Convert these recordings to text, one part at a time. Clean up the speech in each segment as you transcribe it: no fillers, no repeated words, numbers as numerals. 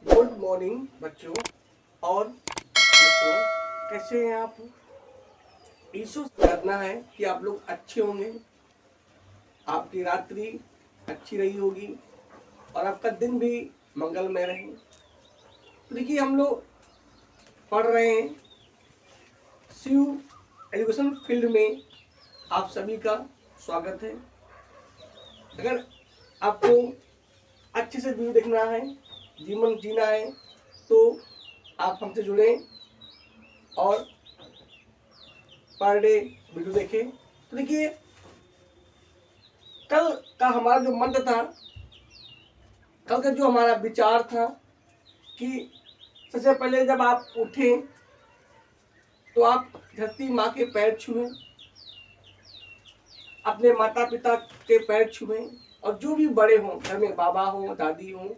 Good morning बच्चों और मित्रों, कैसे हैं आप। ईश्वर से करना है कि आप लोग अच्छे होंगे, आपकी रात्रि अच्छी रही होगी और आपका दिन भी मंगलमय रहे। तो देखिए, हम लोग पढ़ रहे हैं शिव एजुकेशन फील्ड में। आप सभी का स्वागत है। अगर आपको अच्छे से वीडियो देखना है, जीवन जीना है, तो आप हमसे जुड़ें और पर डे वीडियो देखें। तो देखिए, कल का हमारा जो मंत्र था, कल का जो हमारा विचार था कि सबसे पहले जब आप उठें तो आप धरती माँ के पैर छुएं, अपने माता पिता के पैर छुएं और जो भी बड़े हों, घर में बाबा हों, दादी हों,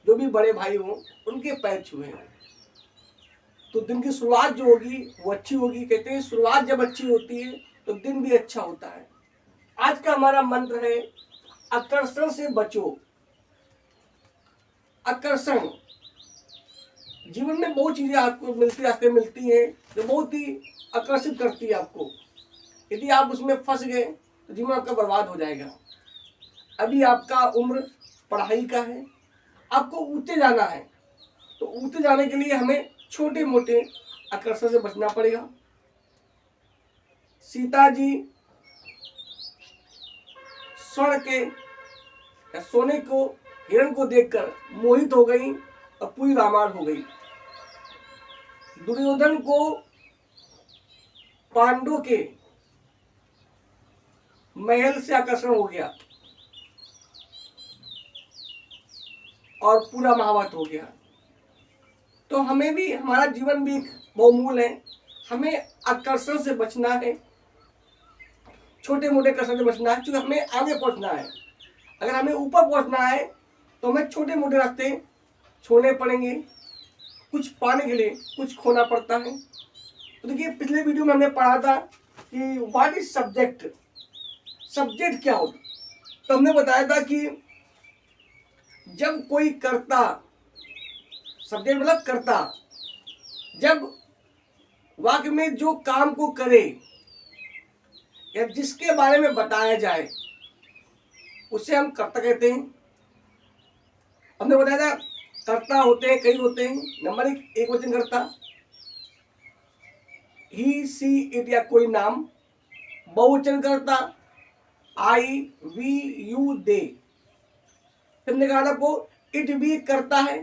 जो भी बड़े भाई हों, उनके पैर छुएं। तो दिन की शुरुआत जो होगी वो अच्छी होगी। कहते हैं शुरुआत जब अच्छी होती है तो दिन भी अच्छा होता है। आज का हमारा मंत्र है आकर्षण से बचो। आकर्षण, जीवन में बहुत चीजें आपको रास्ते मिलती हैं जो बहुत ही आकर्षित करती है आपको। यदि आप उसमें फंस गए तो जीवन आपका बर्बाद हो जाएगा। अभी आपका उम्र पढ़ाई का है, आपको ऊंचे जाना है, तो ऊंचे जाने के लिए हमें छोटे मोटे आकर्षण से बचना पड़ेगा। सीता जी स्वर्ण के या सोने को, हिरण को देखकर मोहित हो गई और पूरी रामायण हो गई। दुर्योधन को पांडवों के महल से आकर्षण हो गया और पूरा महाभारत हो गया। तो हमें भी, हमारा जीवन भी बहुमूल्य है। हमें आकर्षण से बचना है, छोटे मोटे आकर्षण से बचना है, क्योंकि हमें आगे पहुंचना है। अगर हमें ऊपर पहुंचना है तो हमें छोटे मोटे रास्ते छोड़ने पड़ेंगे। कुछ पाने के लिए कुछ खोना पड़ता है। तो देखिए, पिछले वीडियो में हमने पढ़ा था कि व्हाट इज सब्जेक्ट, सब्जेक्ट क्या होता। तो हमने बताया था कि जब कोई कर्ता, सब्जेक्ट मतलब कर्ता, जब वाक्य में जो काम को करे या जिसके बारे में बताया जाए उसे हम कर्ता कहते हैं। हमने बताया था कर्ता होते हैं, कई होते हैं। नंबर एक वचन कर्ता, ही सी इट या कोई नाम। बहुवचन कर्ता, आई वी यू दे। फिर हमने कहा था आपको इट भी करता है।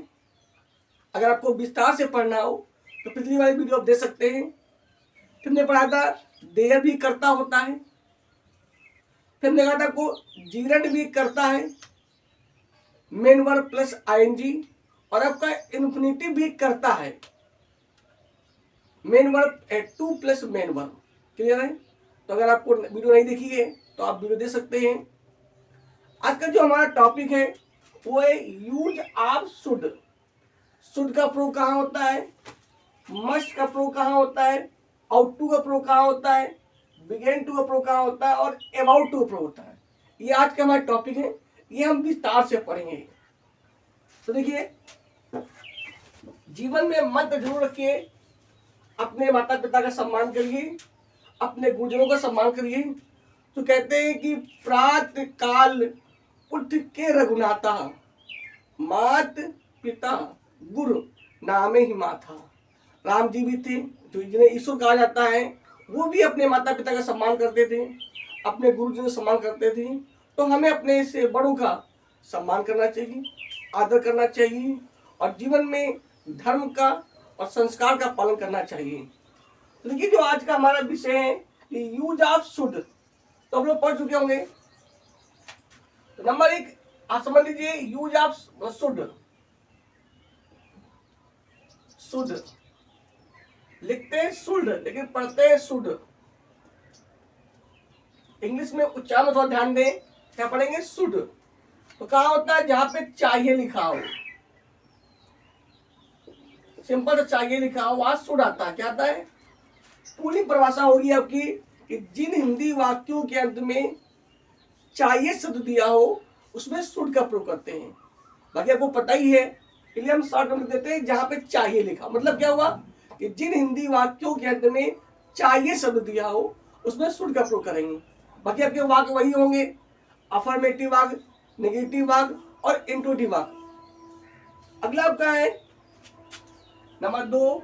अगर आपको विस्तार से पढ़ना हो तो पिछली वाली वीडियो आप दे सकते हैं। फिर हमने पढ़ा था देयर भी करता होता है। फिर हमने कहा था आपको जीरंड भी करता है, मेन वर्ब प्लस आईएनजी। और आपका इन्फिनिटिव भी करता है, main verb two plus main verb. Clear है। तो अगर आपको वीडियो नहीं देखी है तो आप वीडियो दे सकते हैं। आज का जो हमारा टॉपिक है वो है यूज ऑफ शुड। शुड का प्रयोग कहाँ होता है, मस्ट का प्रयोग कहाँ होता है, आउट टू का प्रयोग कहाँ होता है, बिगेन टू का प्रयोग कहाँ होता है और अबाउट टू का प्रयोग होता है। ये आज का हमारा टॉपिक है, ये हम विस्तार से पढ़ेंगे। तो देखिए, जीवन में मंत्र जरूर रखिए। अपने माता पिता का सम्मान करिए, अपने गुरुजनों का सम्मान करिए। तो कहते हैं कि प्रातः काल उठ के रघुनाथा, मात पिता गुरु नामे ही माथा। राम जी भी थे जो जिन्हें ईश्वर कहा जाता है, वो भी अपने माता पिता का सम्मान करते थे, अपने गुरुजनों का सम्मान करते थे। तो हमें अपने से बड़ों का सम्मान करना चाहिए, आदर करना चाहिए और जीवन में धर्म का और संस्कार का पालन करना चाहिए। तो देखिए, जो आज का हमारा विषय है कि यूज ऑफ शुड, तो हम लोग पढ़ चुके होंगे। तो नंबर एक आप समझ लीजिए, यूज ऑफ शुड। शुड लिखते हैं शुड, लेकिन पढ़ते हैं शुड। इंग्लिश में उच्चारण में थोड़ा ध्यान दें। क्या पढ़ेंगे? शुड। तो कहा होता है जहां पे चाहिए लिखा हो, सिंपल तो चाहिए लिखा हो, वहां शुड आता है। क्या आता है? पूरी परिभाषा होगी आपकी कि जिन हिंदी वाक्यों के अंत में चाहिए शब्द दिया हो उसमें शुड का प्रयोग करते हैं। बाकी आपको पता ही है इसलिए हम शॉर्ट में लिख देते हैं जहां पे चाहिए लिखा। मतलब क्या हुआ कि जिन हिंदी वाक्यों के अंत में चाहिए शब्द दिया हो उसमें शुड का प्रयोग करेंगे। बाकी आपके वाक्य वही होंगे, अफर्मेटिव वाक्य, नेगेटिव वाक्य और इंट्रोटिव वाक्य। अगला आपका है number 2,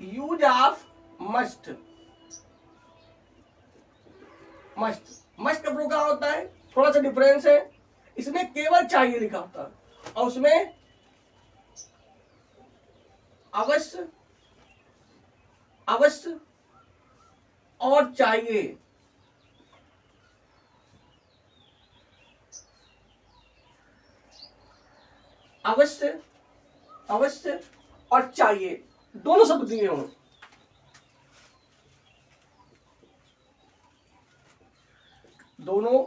use of must. Must का प्रयोग क्या होता है, थोड़ा सा डिफरेंस है, इसमें केवल चाहिए लिखा होता है और उसमें अवश्य, अवश्य और चाहिए, अवश्य, अवश्य और चाहिए दोनों शब्द दिए हों। दोनों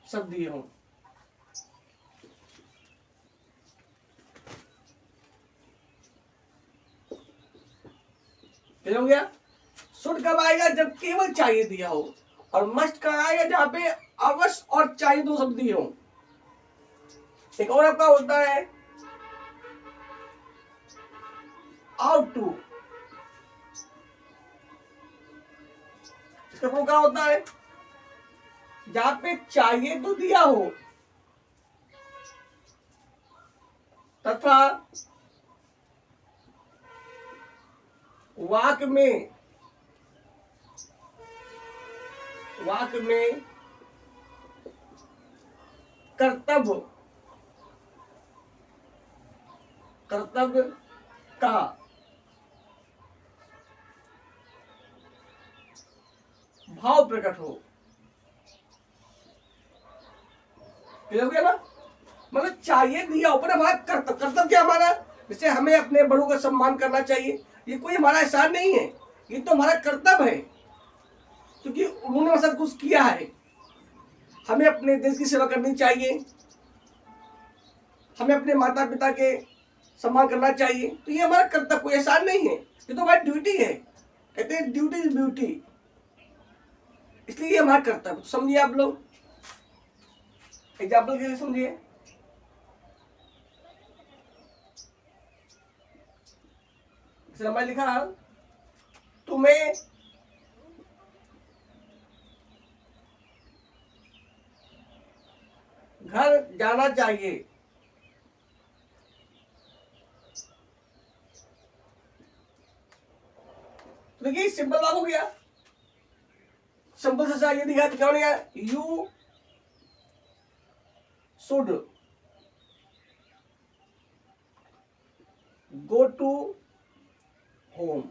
शब्द दिए हों। क्या हो गया? शुड कब आएगा? जब केवल चाहिए दिया हो। और मस्ट कब आएगा? जहां पे अवश्य और चाहिए दो शब्द दिए हों। एक और आपका होता है आउट टू। इसका प्रयोग क्या होता है? जहां पे चाहिए तो दिया हो तथा वाक्य में कर्तव्य का भाव प्रकट हो। क्लियर हो गया ना? मतलब चाहिए दिया हो पर हमारा कर्तव्य क्या हमारा, जैसे हमें अपने बड़ों का सम्मान करना चाहिए, ये कोई हमारा एहसान नहीं है, ये तो हमारा कर्तव्य है क्योंकि उन्होंने हमारे साथ कुछ किया है। हमें अपने देश की सेवा करनी चाहिए, हमें अपने माता पिता के सम्मान करना चाहिए, तो ये हमारा कर्तव्य, कोई एहसान नहीं है, ये तो हमारी ड्यूटी है। कहते हैं ड्यूटी इज ब्यूटी, इसलिए ये हमारा कर्तव्य। तो समझिए आप लोग, एग्जाम्पल के लिए समझिए। मैं लिखा तुम्हें घर जाना चाहिए। तो देखिए सिंपल बात हो गया, सिंपल से चाहिए दिखा तो क्या हो गया, you should go to home.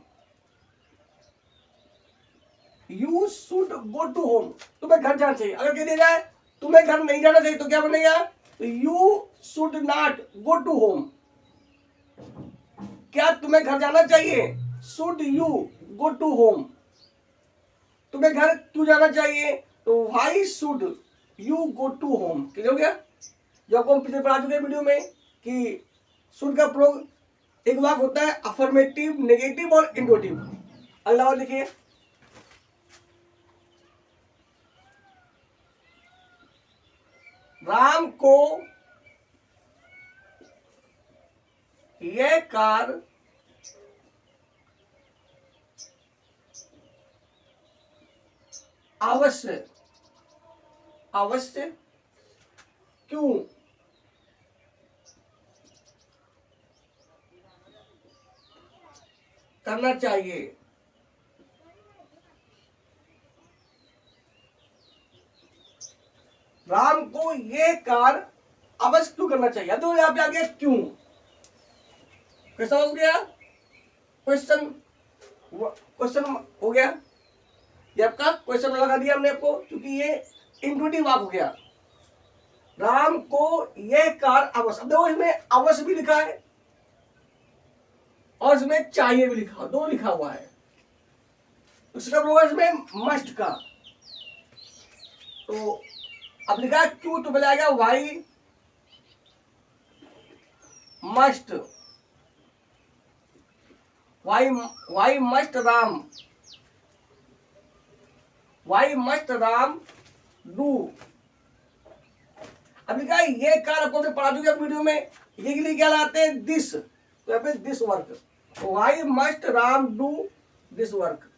You should go to home, तुम्हें घर जाना चाहिए। अगर कह दिया जाए तुम्हें घर नहीं जाना चाहिए तो क्या बनेगा, you should not go to home. क्या तुम्हें घर जाना चाहिए, should you go to home. तुम्हें घर क्यों जाना चाहिए, तो why should you go to home. Clear हो गया? जो आपको हम पिछले पढ़ा चुके हैं वीडियो में कि शुड का प्रयोग एक वाक्य होता है अफर्मेटिव, नेगेटिव और इंट्रोटिव। अगला वाला देखिए, राम को यह कार अवश्य, अवश्य क्यों करना चाहिए। राम को ये कार अवश्य क्यों करना चाहिए, तो यहां पे आ गया क्यों। कैसा हो गया, क्वेश्चन, क्वेश्चन हो गया, ये आपका क्वेश्चन लगा दिया हमने आपको, क्योंकि ये इंट्रोटिव वाक्य हो गया। राम को ये कार अवश्य, अब देखो इसमें अवश्य भी लिखा है और इसमें चाहिए भी लिखा, दो लिखा हुआ है। उसका होगा इसमें मस्ट का, तो अब लिखा है क्यों, तो मिलाएगा why must, why must Ram, why must Ram do. अभी क्या ये कार्य आपको हमने पढ़ा चुके वीडियो में, ये के लिए क्या लाते हैं, दिस, तो यहाँ पे this work, why must Ram do this work.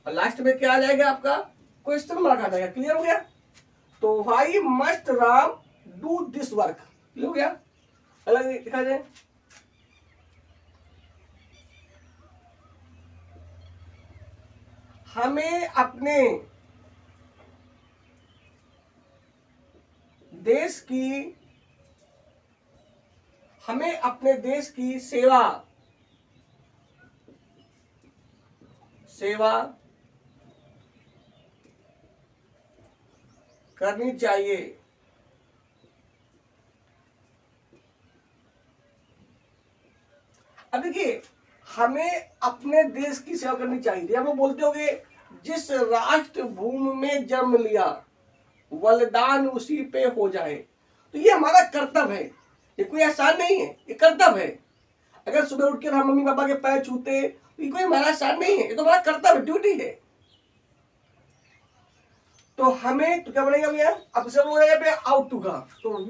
और लास्ट में क्या आ जाएगा आपका, क्वेश्चन मार्क आ जाएगा। क्लियर हो गया? तो why must Ram do this work, clear हो गया? अलग दिखा जाए, हमें अपने देश की, हमें अपने देश की सेवा करनी चाहिए। अब देखिए, हमें अपने देश की सेवा करनी चाहिए। आप लोग बोलते होंगे जिस राष्ट्र भूमि में जन्म लिया बलिदान उसी पे हो जाए, तो ये हमारा कर्तव्य है, ये कोई एहसान नहीं है, ये कर्तव्य है। अगर सुबह उठ कर हम मम्मी पापा के पैर छूते, ये कोई हमारा एहसान नहीं है, ये तो हमारा कर्तव्य, ड्यूटी है। तो हमें तो क्या बनेगा भैया, अब सब बोलेगा आउट टू का, तो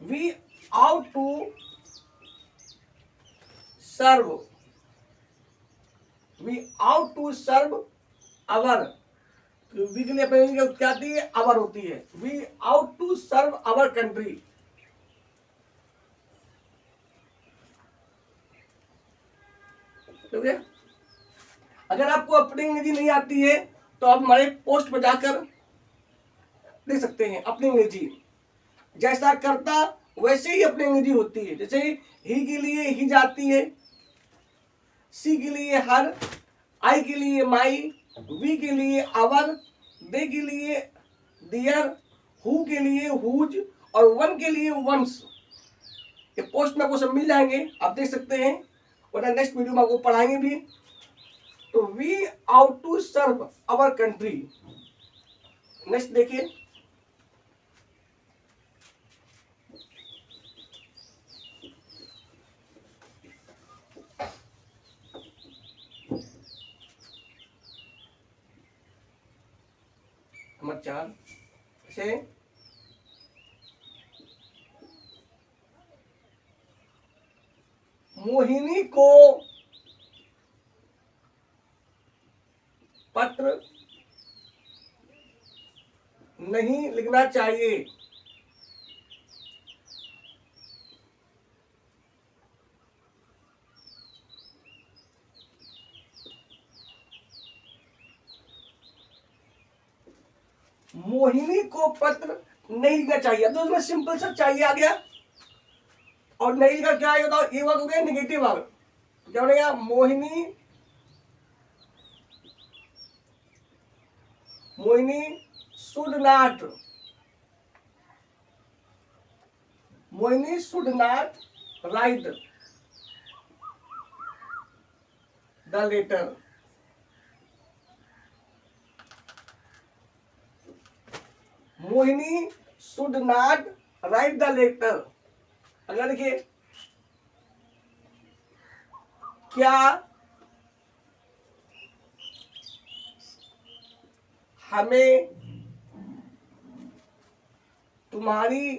we ought to serve, we ought to serve our, तो वी के लिए अपने क्या आती है, अवर होती है। We ought to serve our country. ठीक है? अगर आपको अपनी अंग्रेजी नहीं आती है तो आप हमारे पोस्ट पर जाकर देख सकते हैं अपनी अंग्रेजी। जैसा करता वैसे ही अपनी अंग्रेजी होती है। जैसे ही के लिए ही जाती है, सी के लिए हर, आई के लिए माई, वी के लिए आवर, दे के लिए दियर, हु के लिए हुज और वन के लिए वंस। ये पोस्ट में आपको सब मिल जाएंगे, आप देख सकते हैं, और नेक्स्ट वीडियो में आपको पढ़ाएंगे भी। तो we ought to serve our country. Next देखिए, नंबर 4 से मोहिनी को पत्र नहीं लिखना चाहिए। मोहिनी को पत्र नहीं लिखना चाहिए। तो उसमें सिंपल सा चाहिए आ गया, और नहीं लिखा क्या आएगा, तो ये वर्ग हो गया निगेटिव वर्ग। क्या बनेगा, Mohini should not, Mohini should not write the letter. Mohini should not write the letter. अगर देखिए, क्या हमें तुम्हारी,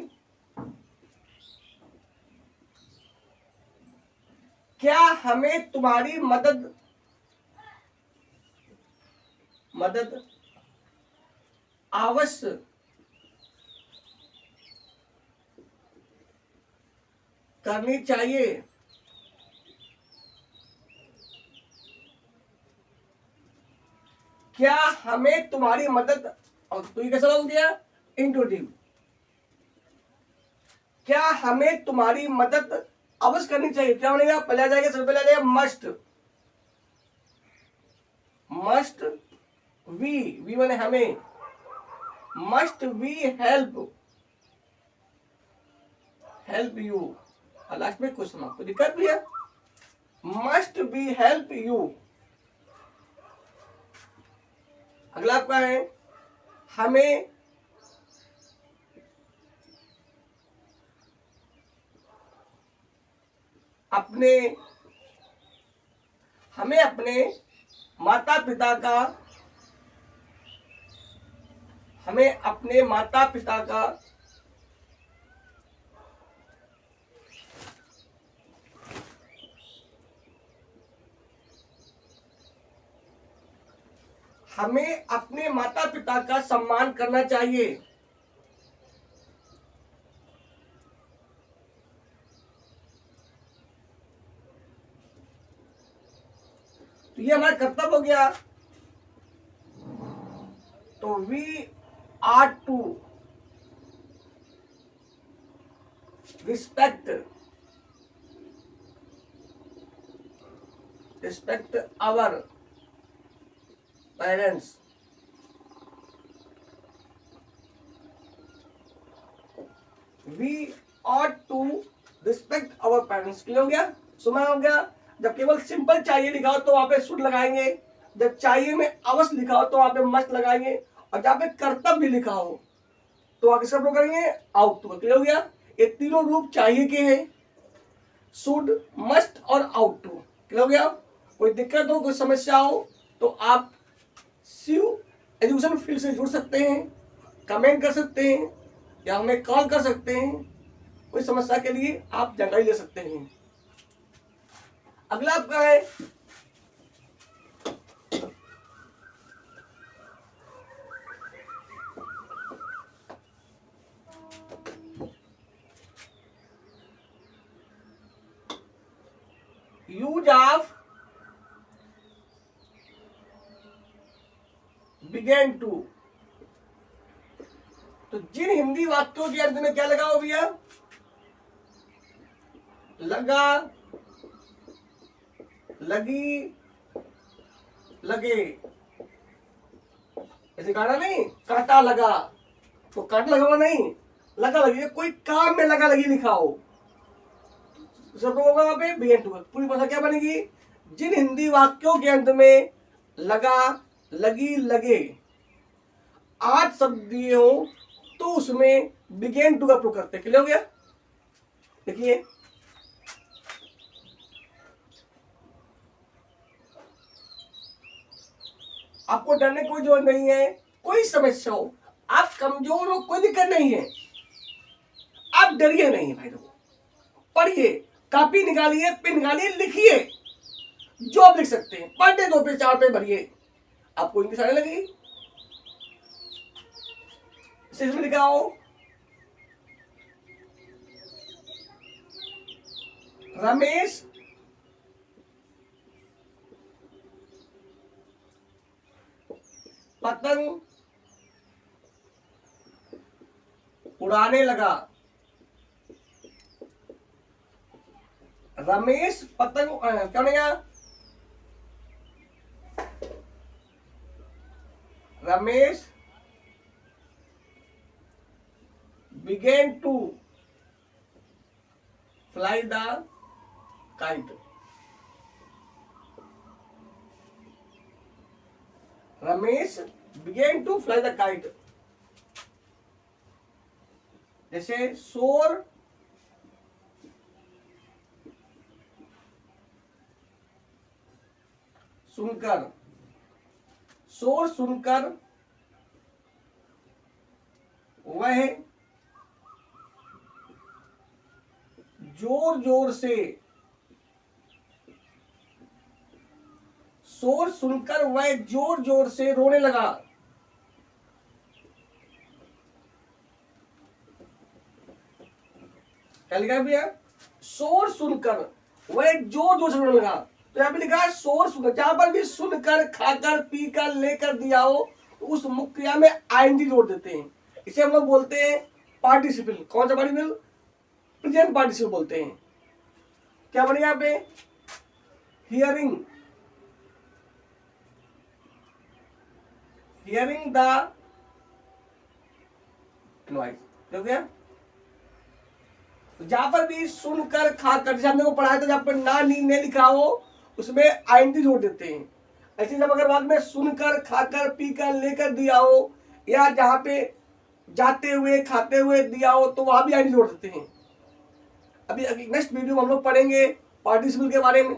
क्या हमें तुम्हारी मदद अवश्य करनी चाहिए। क्या हमें तुम्हारी मदद, और तो ये कैसा बोल दिया, इंट्रोटिव। क्या हमें तुम्हारी मदद अवश्य करनी चाहिए, क्या बनेगा, पहले आ जाएगा, सबसे पहले आ जाएगा मस्ट, मस्ट वी बने हमें, must we help you. Last में क्वेश्चन आपको दिक्कत भी है, मस्ट वी हेल्प यू। अगला आपका है, हमें अपने हमें अपने माता पिता का हमें अपने माता पिता का हमें अपने माता पिता का सम्मान करना चाहिए। तो ये हमारा कर्तव्य हो गया। तो we are to respect our parents. We ought to respect our parents. Clear हो गया, सुना हो गया। जब केवल सिंपल चाहिए लिखा हो तो वहां पे शुड लगाएंगे, जब चाहिए में अवश्य लिखा हो तो वहां पे मस्ट लगाएंगे, और जहां पे कर्तव्य भी लिखा हो तो वहां किसका प्रयोग करेंगे, आउट टू। क्लियर हो गया। ये तीनों रूप चाहिए के हैं, शुड, मस्ट और आउट टू। क्लियर हो गया। कोई दिक्कत हो, कोई समस्या हो तो आप शिव एजुकेशन फील्ड से जुड़ सकते हैं, कमेंट कर सकते हैं या हमें कॉल कर सकते हैं। कोई समस्या के लिए आप जानकारी ले सकते हैं। अगला आपका है यूज ऑफ बिगेन टू। तो जिन हिंदी वाक्यों के अंत में क्या लगा हो भैया, लगा, लगी, लगे। ऐसे गाना नहीं, काटा लगा, तो काटा लगा हुआ नहीं, लगा लगी। कोई काम में लगा लगी लिखा हो सब होगा वहां पे बिगेन टू। पूरी भाषा क्या बनेगी, जिन हिंदी वाक्यों के अंत में लगा, लगी, लगे 8 शब्द दिए हो तो उसमें बिगेन टू का प्रयोग करते। क्लियर हो गया। देखिए आपको डरने कोई जरूरत नहीं है। कोई समस्या हो, आप कमजोर हो, कोई दिक्कत नहीं है, आप डरिए नहीं भाई। लोगों पढ़िए, कॉपी निकालिए, पेन निकालिए, लिखिए जो आप लिख सकते हैं। पर डे 2 पे 4 पे भरिए, आपको इंग्लिश आने लगेगी। इसमें लिखा हो रमेश पतंग उड़ाने लगा। रमेश पतंग क्या बनेगा, Ramesh began to fly the kite। Ramesh began to fly the kite। जैसे शोर सुनकर, शोर सुनकर वह जोर जोर से, शोर सुनकर वह जोर जोर से रोने लगा। क्या लिखा है भैया, शोर सुनकर वह जोर जोर से रोने लगा। तो यहाँ पे लिखा है शोर सुनकर। जहां पर भी सुनकर, खाकर, पीकर, लेकर दिया हो तो उस मुख्य क्रिया में आईएनजी जोड़ देते हैं। इसे हम लोग बोलते हैं पार्टिसिपल। कौन सा पार्टिसिपल, प्रेजेंट पार्टिसिपल बोलते हैं। क्या बनेगा यहाँ पे, हियरिंग, हियरिंग द नॉइज। हो गया। जहां पर भी सुनकर, खाकर, जैसे हमने को पढ़ाया था, जहां पर ना नी ने लिखा हो उसमें आईएनजी जोड़ देते हैं। ऐसे जब अगर बाद में सुनकर, खाकर, पीकर, लेकर दिया हो, या जहां पे जाते हुए, खाते हुए दिया हो तो वहां भी आईएनजी जोड़ देते हैं। अभी नेक्स्ट वीडियो में हम लोग पढ़ेंगे पार्टिसिपल के बारे में।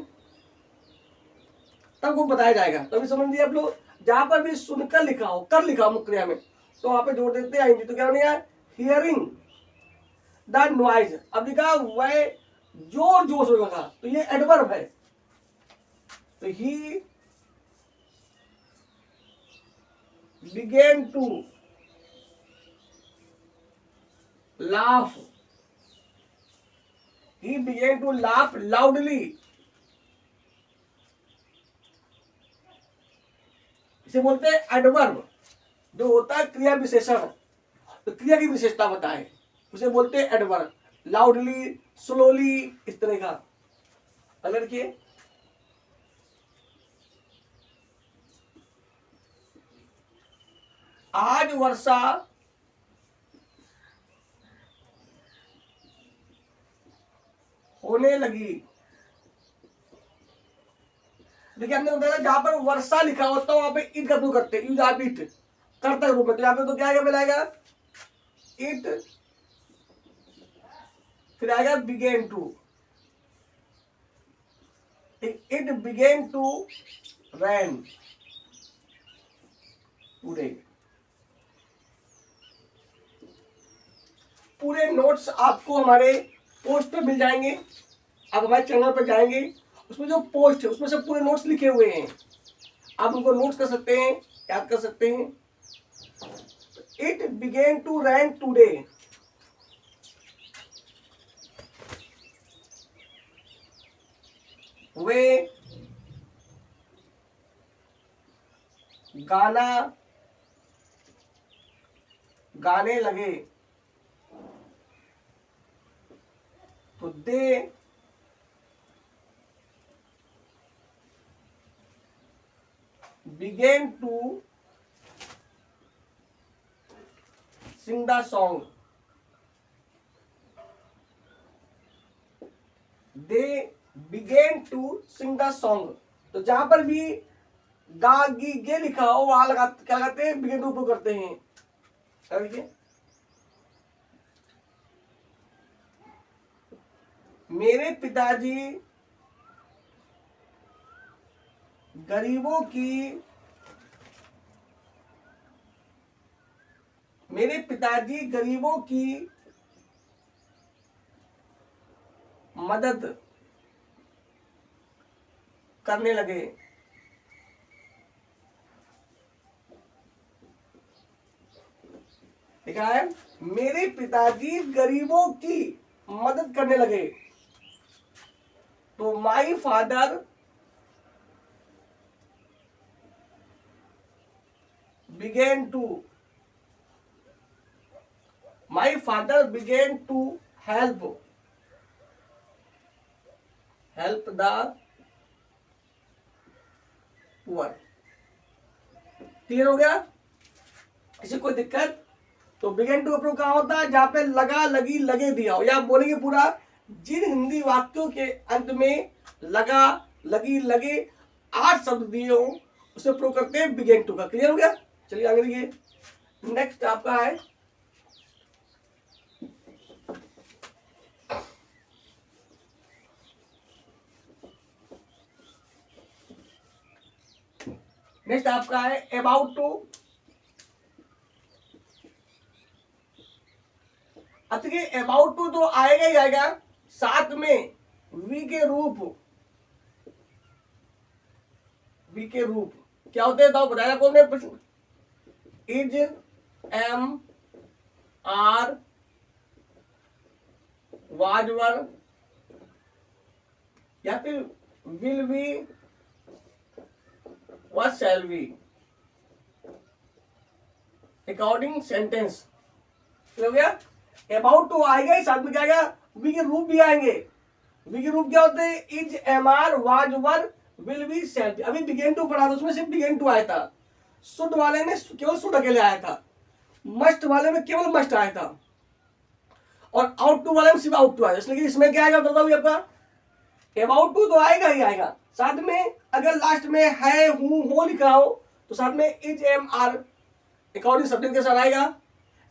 तब वो बताया जाएगा। तो अभी समझ लिया आप लोग, जहां पर भी सुनकर लिखा हो, कर लिखा हो मुख्य क्रिया में, तो वहां पे जोड़ देते हैं आएंगे। तो क्या बनेगा, हियरिंग द नॉइज। अब लिखा वह जोर जोर से लगा, तो ये एडवर्ब है। तो ही began to laugh, he began to laugh loudly। इसे बोलते हैं एडवर्ब, जो होता है क्रिया विशेषण, तो क्रिया की विशेषता बताए, उसे बोलते हैं एडवर्ब। लाउडली, स्लोली, इस तरह का। अगर देखिए आज वर्षा होने लगी। देखिए हमने बताया जहां पर वर्षा लिखा होता है वहां पे इट का प्रयोग करते हैं, यूज आप इट कर्ता रूप में। तो यहाँ पे तो क्या मिलाएगा, इट, फिर आएगा began to, it began to rain today. पूरे नोट्स आपको हमारे पोस्ट पे मिल जाएंगे। आप हमारे चैनल पर जाएंगे, उसमें जो पोस्ट है उसमें से पूरे नोट्स लिखे हुए हैं, आप उनको नोट्स कर सकते हैं, याद कर सकते हैं। It began to rain today, वे गाना गाने लगे, तो दे began to sing the song, they began to sing the song। तो जहां पर भी गा गी गे लिखा हो वहां लगा क्या कहते हैं, बिगेन टू करते हैं। देखिए मेरे पिताजी गरीबों की मदद करने लगे। लिखा है मेरे पिताजी गरीबों की मदद करने लगे। तो my father began to help the poor। Clear हो गया, किसी कोई दिक्कत? तो बिगेन टू अप्रूव कहाँ होता है, जहां पे लगा लगी लगे दिया हो, या आप बोलेंगे पूरा जिन हिंदी वाक्यों के अंत में लगा लगी लगे 8 शब्द दिए हो उसे अप्रूव करते हैं बिगेन टू का। क्लियर हो गया? चलिए आगे देखिए, नेक्स्ट आपका है अबाउट टू। अब देखिए अबाउट टू तो आएगा ही आएगा, साथ में वी के रूप क्या होते हैं, तो बताया कौन ने प्रश्न, इज, एम, आर, वाज, वर, या फिर विल बी, व शैल बी, अकॉर्डिंग सेंटेंस। हो गया, अबाउट टू आएगा ही, साथ में क्या आएगा, वी के रूप भी आएंगे। वी के रूप क्या होते हैं, is, am, are, was, were, will be, shall be. अभी बिगेन टू पढ़ा था, उसमें सिर्फ बिगेन टू आया था। शुड वाले में केवल शुड अकेले आया था, मस्ट वाले में केवल मस्ट आया था, और आउट टू वाले में सिर्फ आउट टू आया। इसलिए इसमें क्या आएगा बताओ आपका, अबाउट टू तो आएगा ही आएगा, साथ में अगर लास्ट में है, हूं, हो लिखा हो तो साथ में is, am, are according subject के साथ आएगा।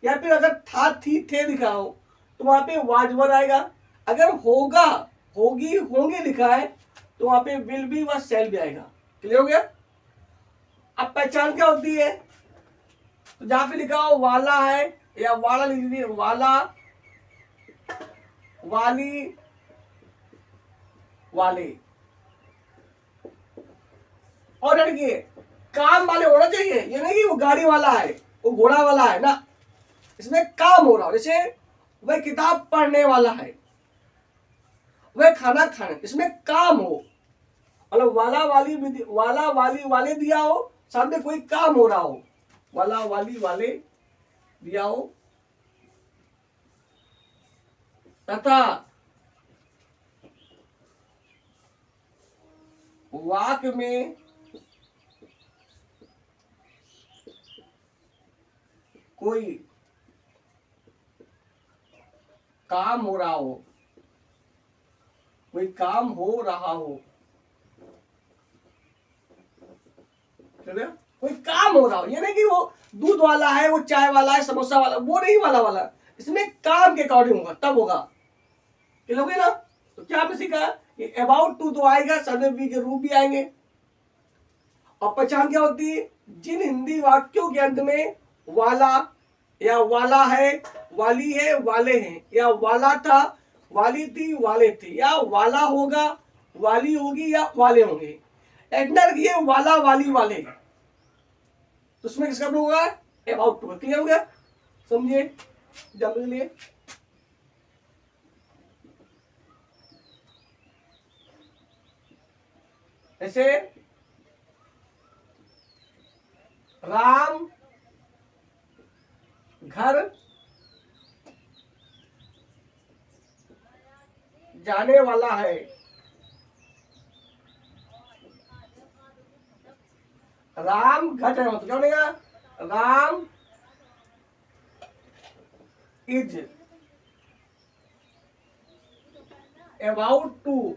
या फिर अगर था, थी, थे लिखा हो तो वहां पे वाज, वर आएगा। अगर होगा, होगी, होंगे लिखा है तो वहां पे विल बी व शैल भी आएगा। क्लियर हो गया? अब पहचान क्या होती है? तो जहां पे लिखा हो वाला है या वाला लिख दीजिए, वाला, वाली, वाले। और लड़की काम वाले होना चाहिए, ये नहीं कि वो गाड़ी वाला है, वो घोड़ा वाला है ना, इसमें काम हो रहा हो। जैसे वह किताब पढ़ने वाला है, वह खाना खाने, इसमें काम हो, मतलब वाला वाली वाला वाली वाले दिया हो, साथ में कोई काम हो रहा हो, वाला वाली वाले दिया हो, तथा वाक्य में कोई काम हो रहा हो, कोई काम हो रहा हो, कोई काम हो रहा हो, ये नहीं कि वो दूध वाला है, वो चाय वाला है, समोसा वाला, वो नहीं वाला, इसमें काम के अकॉर्डिंग होगा, तब होगा। क्लियर ना? तो क्या आपने सीखा? अबाउट टू तो आएगा, सडन बी के रूप भी आएंगे। और पहचान क्या होती है? जिन हिंदी वाक्यों के अंत में वाला या वाला है, वाली है, वाले हैं, या वाला था, वाली थी, वाले थे, या वाला होगा, वाली होगी, या वाले होंगे, एंटर किए वाला वाली वाले, तो उसमें किसका प्रयोग होगा? About to. क्लियर हो गया? समझिए एग्जाम्पल के लिए। ऐसे राम घर जाने वाला है, राम घर जाने वाला, तो क्या बनेगा? Ram is about to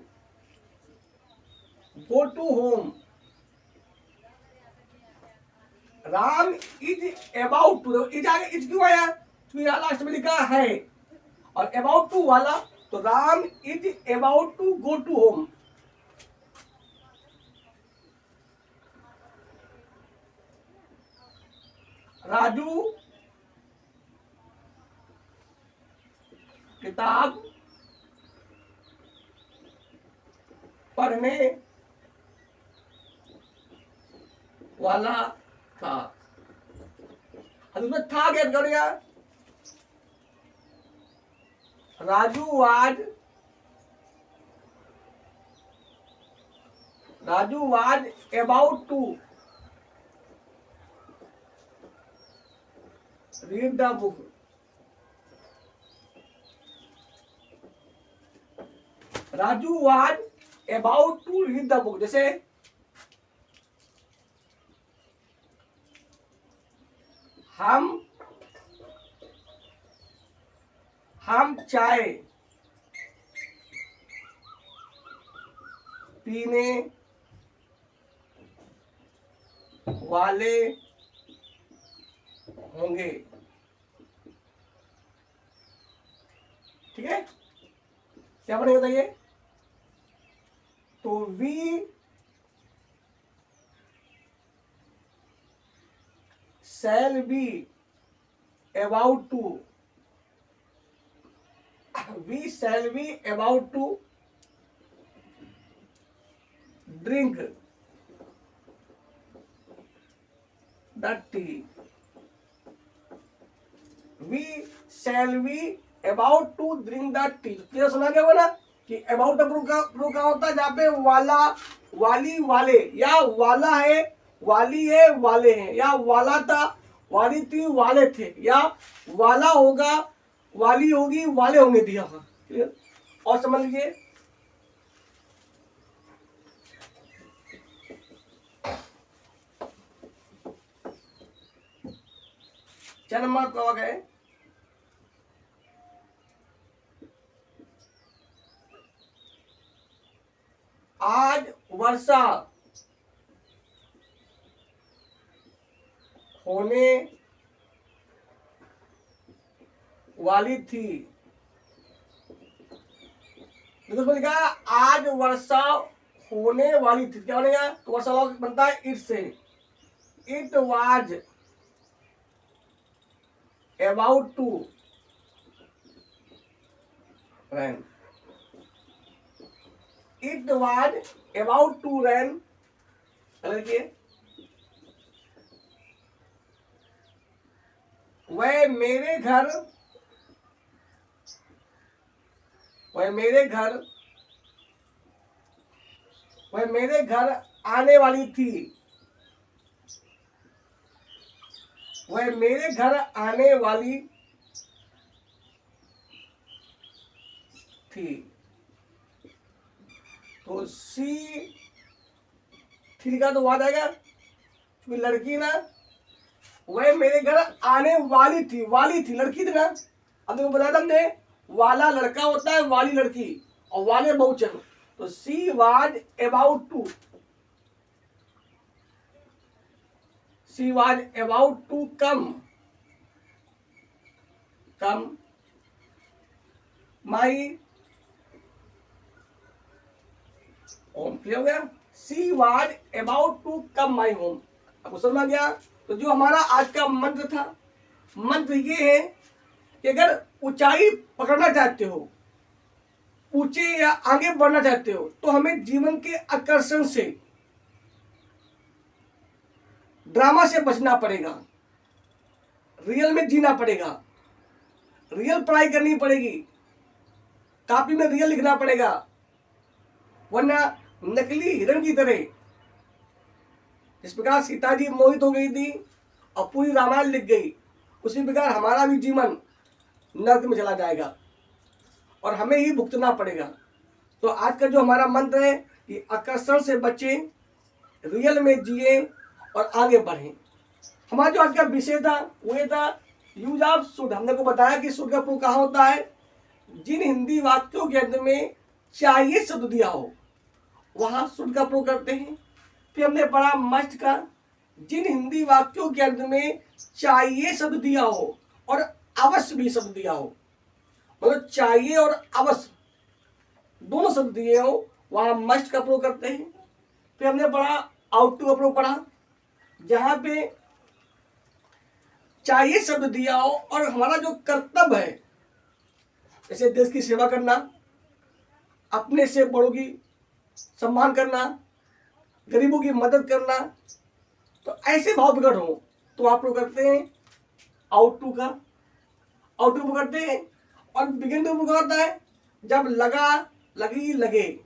go to home. Ram is about to, is आगे इज क्यों आया? क्योंकि लास्ट में लिखा है, और अबाउट टू वाला, तो Ram is about to go to home. Raju किताब पढ़ने वाला था। अब उसमें था क्या कर दिया? Raju was about to read the book. Raju was about to read the book. जैसे हम चाय पीने वाले होंगे। ठीक है, क्या बनेगा बताइए? तो we shall be about to drink the tea. We shall be about to drink the tea. Clear सुना क्या बोला? कि अबाउट का प्रूफ क्या होता है? जहां पे वाला वाली वाले, या वाला है वाली है वाले हैं, या वाला था वाली थी वाले थे, या वाला होगा वाली होगी वाले होंगे दिया। क्लियर? और समझ लीजिए, चार नंबर प्रभाग है आज वर्षा होने वाली थी। देखो लिखा आज वर्षा होने वाली थी। क्या बनेगा? तो वर्ड सवाल बनता है इट से। It was about to run. It was about to run. देखिए, वह मेरे घर आने वाली थी। वह मेरे घर आने वाली थी। तो सी थी का तो वाद आएगा, क्योंकि लड़की ना, वह मेरे घर आने वाली थी। वाली थी, लड़की थी ना। अब देखो बताया हमने, वाला लड़का होता है, वाली लड़की, और वाले बहुवचन। तो she was about to, she was about to come my home. Clear हो गया? She was about to come my home. अब समझ में गया? तो जो हमारा आज का मंत्र था, मंत्र ये है कि अगर ऊंचाई पकड़ना चाहते हो, ऊंचे या आगे बढ़ना चाहते हो, तो हमें जीवन के आकर्षण से, ड्रामा से बचना पड़ेगा। रियल में जीना पड़ेगा, रियल पढ़ाई करनी पड़ेगी, कॉपी में रियल लिखना पड़ेगा, वरना नकली हिरण की तरह, जिस प्रकार सीता जी मोहित हो गई थी और पूरी रामायण लिख गई, उसी प्रकार हमारा भी जीवन नर्क में चला जाएगा और हमें ही भुगतना पड़ेगा। तो आज का जो हमारा मंत्र है कि आकर्षण से बचें, रियल में जिए और आगे बढ़ें। हमारा जो आज का विषय था वो ये था यूज ऑफ शुड। हमने को बताया कि शुड का प्रयोग कहाँ होता है? जिन हिंदी वाक्यों के अंत में चाहिए शब्द दिया हो वहां शुड का प्रयोग करते हैं। फिर हमने पढ़ा मस्ट का, जिन हिंदी वाक्यों के अंत में चाहिए शब्द दिया हो और अवश्य भी शब्द दिया हो, मतलब चाहिए और अवश्य दोनों शब्द दिए हो, वहां मस्ट का प्रयोग करते हैं। फिर हमने पढ़ा आउट टू का प्रयोग पढ़ा, जहां पे चाहिए शब्द दिया हो और हमारा जो कर्तव्य है, जैसे देश की सेवा करना, अपने से बड़ों की सम्मान करना, गरीबों की मदद करना, तो ऐसे भाव प्रकट हो तो आप लोग करते हैं आउट टू का। आउट टू करते हैं। और बिगिन टू का होता है जब लगा, लगी, लगे,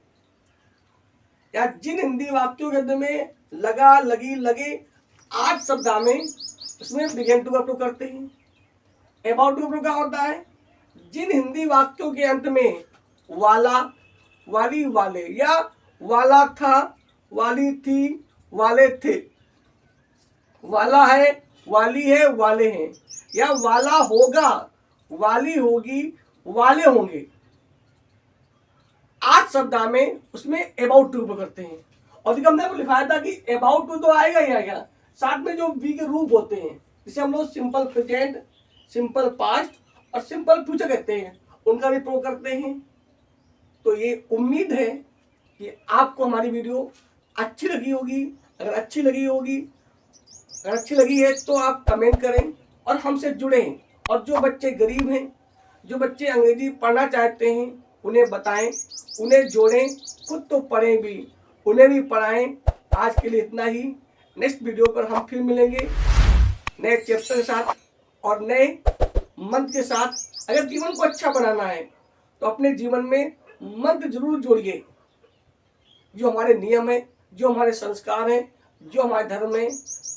या जिन हिंदी वाक्यों के अंत में लगा, लगी, लगे 8 शब्द में, उसमें बिगिन टू का प्रयोग करते हैं। अबाउट टू का होता है जिन हिंदी वाक्यों के अंत में वाला, वाली, वाले, या वाला था, वाली थी, वाले थे, वाला है, वाली है, वाले हैं, या वाला होगा, वाली होगी, वाले होंगे 8 शब्द में, उसमें अबाउट टू करते हैं। और देखिए हमने लिखाया था कि अबाउट टू तो आएगा ही आएगा, साथ में जो बी के रूप होते हैं, जिसे हम लोग सिंपल प्रेजेंट, सिंपल पास्ट और सिंपल फ्यूचर कहते हैं, उनका भी प्रयोग करते हैं। तो ये उम्मीद है कि आपको हमारी वीडियो अच्छी लगी होगी। अगर अच्छी लगी है तो आप कमेंट करें और हमसे जुड़ें। और जो बच्चे गरीब हैं, जो बच्चे अंग्रेजी पढ़ना चाहते हैं, उन्हें बताएं, उन्हें जोड़ें, खुद तो पढ़ें भी, उन्हें भी पढ़ाएं। आज के लिए इतना ही। नेक्स्ट वीडियो पर हम फिर मिलेंगे नए चैप्टर के साथ और नए मंत्र के साथ। अगर जीवन को अच्छा बनाना है तो अपने जीवन में मंत्र जरूर जोड़िए, जो हमारे नियम है, जो हमारे संस्कार हैं, जो हमारे धर्म है।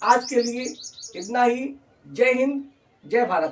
आज के लिए इतना ही। जय हिंद, जय भारत।